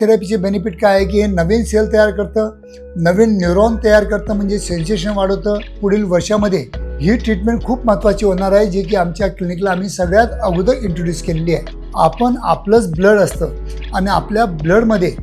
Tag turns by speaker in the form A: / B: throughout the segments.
A: थेरपीचे benefit काय आहे की हे नवीन सेल तयार करतं, नवीन न्यूरॉन तयार करतं, म्हणजे सेन्सेशन वाढवतं. पुढील वर्षामध्ये ही ट्रीटमेंट खूप महत्त्वाची होणार आहे, जी की आमच्या क्लिनिकला आम्ही सगळ्यात अगोदर इंट्रोड्यूस केलेली आहे. आपण आपलंच ब्लड असतं आणि आपल्या ब्लडमध्ये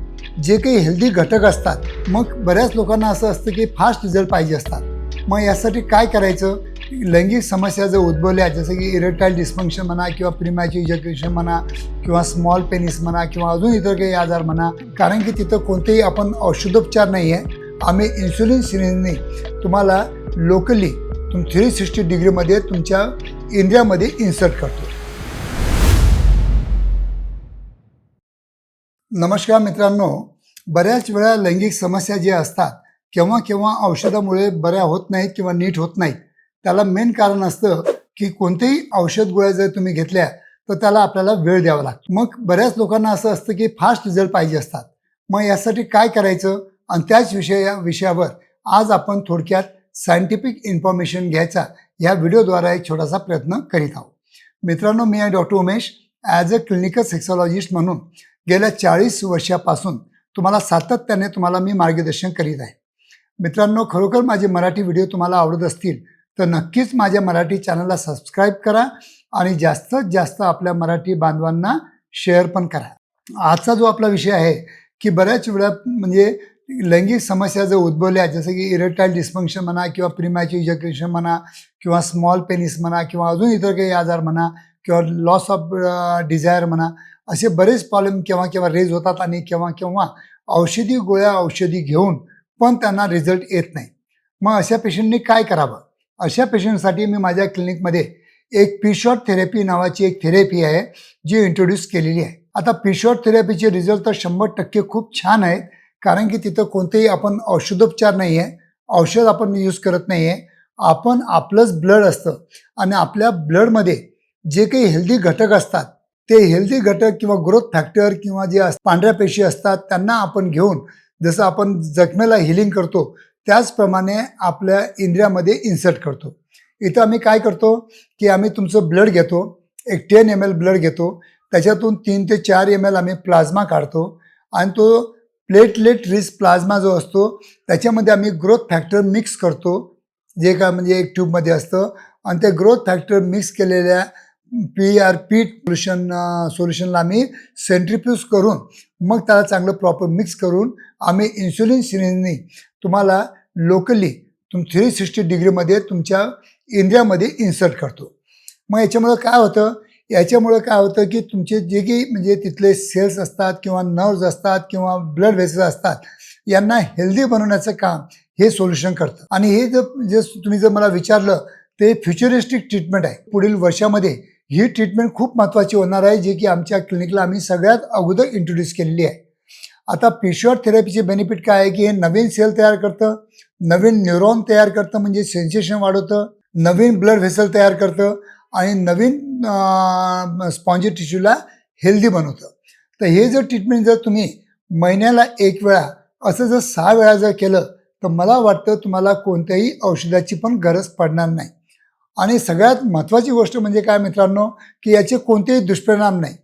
A: जे काही हेल्दी घटक असतात, मग बऱ्याच लोकांना असं असतं की फास्ट रिझल्ट पाहिजे असतात. मग यासाठी काय करायचं? लैंगिक समस्या जर उद्भवल्या, जसं की इरेक्टाईल डिस्फंक्शन म्हणा, किंवा प्रीमॅच्युअर इजॅक्युलेशन म्हणा, किंवा स्मॉल पेनिस म्हणा, किंवा अजून इतर काही आजार म्हणा, कारण की तिथं कोणतेही आपण औषधोपचार नाही आहे. आम्ही इन्सुलिन सिरिंजने तुम्हाला लोकली 360 डिग्रीमध्ये तुमच्या इंद्रियामध्ये इन्सर्ट करतो. नमस्कार मित्रांनो, बऱ्याच वेळा लैंगिक समस्या ज्या असतात केव्हा केव्हा औषधामुळे बऱ्या होत नाहीत किंवा नीट होत नाहीत. त्याला मेन कारण असतं की कोणतेही औषध गोळ्या जर तुम्ही घेतल्या तर त्याला आपल्याला वेळ द्यावा लागतो. मग बऱ्याच लोकांना असं असतं की फास्ट रिझल्ट पाहिजे असतात. मग यासाठी काय करायचं, आणि त्याच विषयावर आज आपण थोडक्यात सायंटिफिक इन्फॉर्मेशन घ्यायचा या व्हिडिओद्वारा एक छोटासा प्रयत्न करीत आहोत. मित्रांनो, मी आहे doctor Umesh. As a clinical sexologist म्हणून गेल्या 40 वर्षापासून तुम्हाला सातत्याने मी मार्गदर्शन करीत आहे. मित्रांनो, खरोखर माझे मराठी व्हिडिओ तुम्हाला आवडत असतील तर नक्कीच माझ्या मराठी चॅनलला सबस्क्राईब करा आणि जास्तीत जास्त आपल्या मराठी बांधवांना शेअर पण करा. आजचा जो आपला विषय आहे की बऱ्याच वेळा म्हणजे लैंगिक समस्या जर उद्भवल्या, जसं की इरेक्टाईल डिस्फंक्शन म्हणा, किंवा प्रीमॅच्युअर इजॅक्युलेशन म्हणा, किंवा स्मॉल पेनिस म्हणा, किंवा अजून इतर काही आजार म्हणा, किंवा लॉस ऑफ डिझायर म्हणा, असे बरेच प्रॉब्लेम केव्हा केव्हा रेज होतात आणि केव्हा केव्हा औषधी गोळ्या औषधी घेऊन पण त्यांना रिझल्ट येत नाही. मग अशा पेशंटनी काय करावं? अशा पेशंटसाठी मी माझ्या क्लिनिकमध्ये एक पी-शॉट थेरपी नावाची एक थेरपी आहे जी इंट्रोड्यूस केलेली आहे. आता पी-शॉट थेरपीचे रिझल्ट तर 100% खूप छान आहेत, कारण की तिथं कोणतेही आपण औषधोपचार नाही आहे, औषध आपण यूज करत नाही आहे. आपण आपलंच ब्लड असतं आणि आपल्या ब्लडमध्ये जे काही हेल्दी घटक असतात ते हेल्दी घटक किंवा ग्रोथ फॅक्टर किंवा जे पांढऱ्या पेशी असतात त्यांना आपण घेऊन जसं आपण जखमेला हिलिंग करतो त्याचप्रमाणे आपल्या इंद्रियामध्ये इन्सर्ट करतो. इथं आम्ही काय करतो की आम्ही तुमचं ब्लड घेतो, एक 10 ml ब्लड घेतो, त्याच्यातून 3 ते 4 ml आम्ही प्लाझ्मा काढतो आणि तो प्लेटलेट रिच प्लाझ्मा जो असतो त्याच्यामध्ये आम्ही ग्रोथ फॅक्टर मिक्स करतो, जे काय म्हणजे एक ट्यूबमध्ये असतं, आणि ते ग्रोथ फॅक्टर मिक्स केलेल्या PRP सोल्युशनला आम्ही सेंट्रिफ्यूज करून मग त्याला चांगलं प्रॉपर मिक्स करून आम्ही इन्सुलिन सिरिंजने तुम्हाला लोकली 360 डिग्रीमध्ये तुमच्या इंद्रियामध्ये इन्सर्ट करतो. मग याच्यामुळं काय होतं की तुमचे जे काही म्हणजे तिथले सेल्स असतात किंवा नर्व्स असतात किंवा ब्लड व्हेसल्स असतात यांना हेल्दी बनवण्याचं काम हे सोल्युशन करतं. आणि हे जे तुम्ही जर मला विचारलं ते फ्युचरिस्टिक ट्रीटमेंट आहे. पुढील वर्षामध्ये ही ट्रीटमेंट खूप महत्त्वाची होणार आहे, जी की आमच्या क्लिनिकला आम्ही सगळ्यात अगोदर इंट्रोड्यूस केलेली आहे. आता पी-शॉट थेरपीचे बेनिफिट काय आहे की हे नवीन सेल तयार करतं, नवीन न्यूरॉन तयार करतं, म्हणजे सेन्सेशन वाढवतं, नवीन ब्लड व्हेसल तयार करतं आणि नवीन स्पॉन्जी टिश्यूला हेल्दी बनवतं. तर हे जर ट्रीटमेंट जर तुम्ही महिन्याला 1 वेळा असं जर 6 वेळा जर केलं तर मला वाटतं तुम्हाला कोणत्याही औषधाची पण गरज पडणार नाही. आणि सगळ्यात महत्त्वाची गोष्ट म्हणजे काय मित्रांनो, की याचे कोणतेही दुष्परिणाम नाही.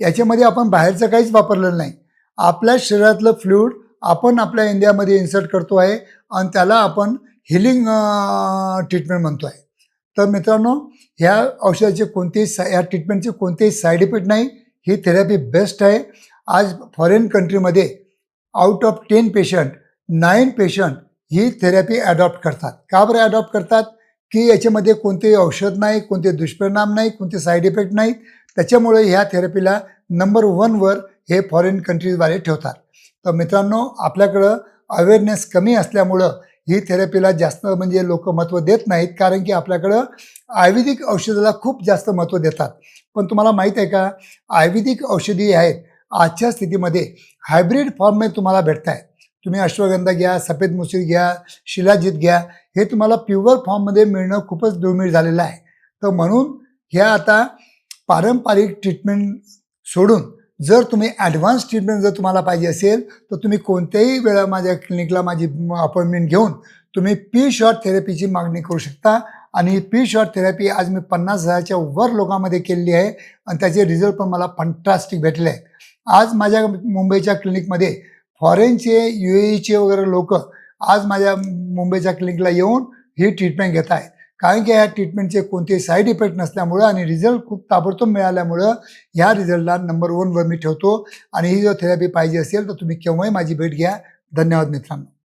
A: याच्यामध्ये आपण बाहेरचं काहीच वापरलेलं नाही. आपल्या शरीरातलं फ्लुइड आपण आपल्या इंडियामध्ये इन्सर्ट करतो आहे आणि त्याला आपण हिलिंग ट्रीटमेंट म्हणतो आहे. तर मित्रांनो, ह्या औषधाचे या ट्रीटमेंटचे कोणतेही साईड इफेक्ट नाही. ही थेरपी बेस्ट आहे. आज फॉरेन कंट्रीमध्ये out of 10 patient 9 patient he therapy adopt करतात. का बरं ॲडॉप्ट करतात? की याच्यामध्ये कोणतेही औषध नाही, कोणते दुष्परिणाम नाही, कोणते साईड इफेक्ट नाहीत. त्याच्यामुळे ह्या थेरपीला नंबर 1वर हे फॉरेन कंट्रीजवाले ठेवतात. तर मित्रांनो, आपल्याकडं अवेअरनेस कमी असल्यामुळं ही थेरपीला जास्त म्हणजे लोक महत्त्व देत नाहीत, कारण की आपल्याकडं आयुर्वेदिक औषधाला खूप जास्त महत्त्व देतात. पण तुम्हाला माहीत आहे का, आयुर्वेदिक औषधी आहेत आजच्या स्थितीमध्ये हायब्रिड फॉर्ममध्ये तुम्हाला भेटत आहेत. तुम्ही अश्वगंधा घ्या, सफेद मुसळी घ्या, शिलाजीत घ्या, हे तुम्हाला प्युअर फॉर्ममध्ये मिळणं खूपच दुर्मिळ झालेलं आहे. तर म्हणून ह्या आता पारंपरिक ट्रीटमेंट सोडून जर तुम्ही ॲडव्हान्स ट्रीटमेंट जर तुम्हाला पाहिजे असेल तर तुम्ही कोणत्याही वेळा माझ्या क्लिनिकला माझी अपॉइंटमेंट घेऊन तुम्ही पी-शॉट थेरपीची मागणी करू शकता. आणि ही पी-शॉट थेरपी आज मी 50,000च्या वर लोकांमध्ये केलेली आहे आणि त्याचे रिझल्ट पण मला फंटास्टिक भेटले आहे. आज माझ्या मुंबईच्या क्लिनिकमध्ये फॉरेनचे UAEचे वगैरे लोक आज माझ्या मुंबईच्या क्लिनिकला येऊन ही ट्रीटमेंट घेत आहेत. कारण की या ट्रीटमेंटचे कोणतेही साईड इफेक्ट नसल्यामुळं आणि रिझल्ट खूप ताबडतोब मिळाल्यामुळं ह्या रिझल्टला नंबर 1 वर मी ठेवतो. आणि ही जर थेरपी पाहिजे असेल तर तुम्ही केव्हाही माझी भेट घ्या. धन्यवाद मित्रांनो.